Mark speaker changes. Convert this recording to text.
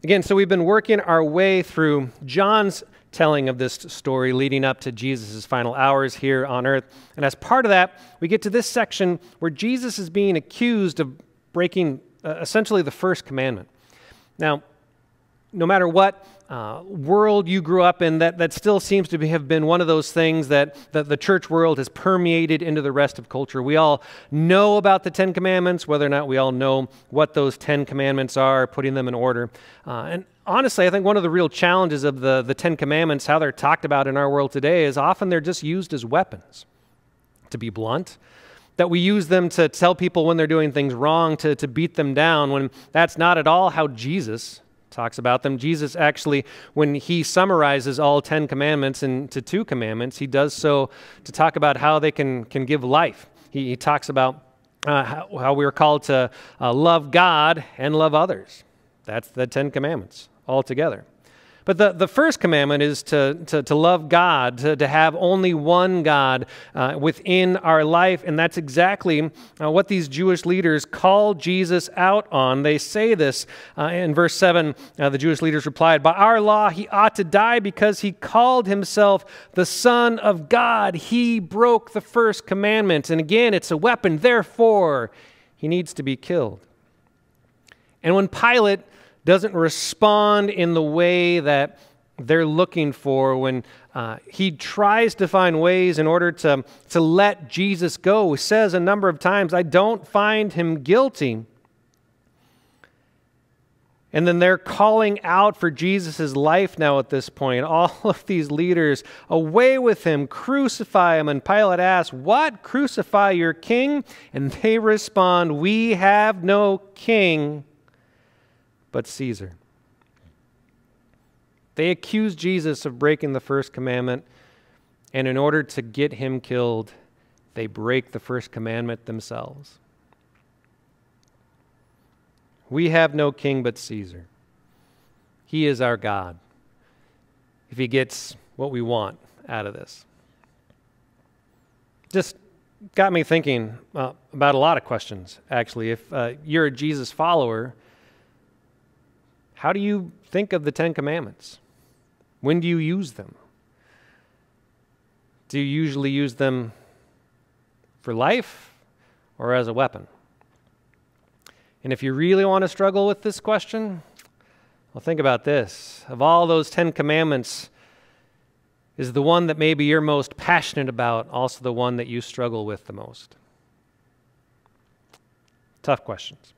Speaker 1: Again, so we've been working our way through John's telling of this story leading up to Jesus' final hours here on earth. And as part of that, we get to this section where Jesus is being accused of breaking essentially the first commandment. Now, no matter what world you grew up in, that still seems to have been one of those things that the church world has permeated into the rest of culture. We all know about the Ten Commandments, whether or not we all know what those 10 commandments are, putting them in order. And honestly, I think one of the real challenges of the 10 Commandments, how they're talked about in our world today, is often they're just used as weapons, to be blunt. That we use them to tell people when they're doing things wrong, to beat them down, when that's not at all how Jesus talks about them. Jesus actually, when he summarizes all 10 commandments into 2 commandments, he does so to talk about how they can give life. He talks about how we are called to love God and love others. That's the 10 commandments altogether. But the first commandment is to love God, to have only one God within our life. And that's exactly what these Jewish leaders call Jesus out on. They say this in verse 7, the Jewish leaders replied, "By our law, he ought to die because he called himself the Son of God. He broke the first commandment." And again, it's a weapon. Therefore, he needs to be killed. And when Pilate doesn't respond in the way that they're looking for, when he tries to find ways in order to let Jesus go, he says a number of times, "I don't find him guilty." And then they're calling out for Jesus' life now at this point. All of these leaders, "Away with him, crucify him." And Pilate asks, "What? Crucify your king?" And they respond, "We have no king but Caesar." They accuse Jesus of breaking the first commandment, and in order to get him killed, they break the first commandment themselves. We have no king but Caesar. He is our God, if he gets what we want out of this. Just got me thinking about a lot of questions, actually. If you're a Jesus follower, how do you think of the 10 Commandments? When do you use them? Do you usually use them for life or as a weapon? And if you really want to struggle with this question, well, think about this. Of all those 10 Commandments, is the one that maybe you're most passionate about also the one that you struggle with the most? Tough questions.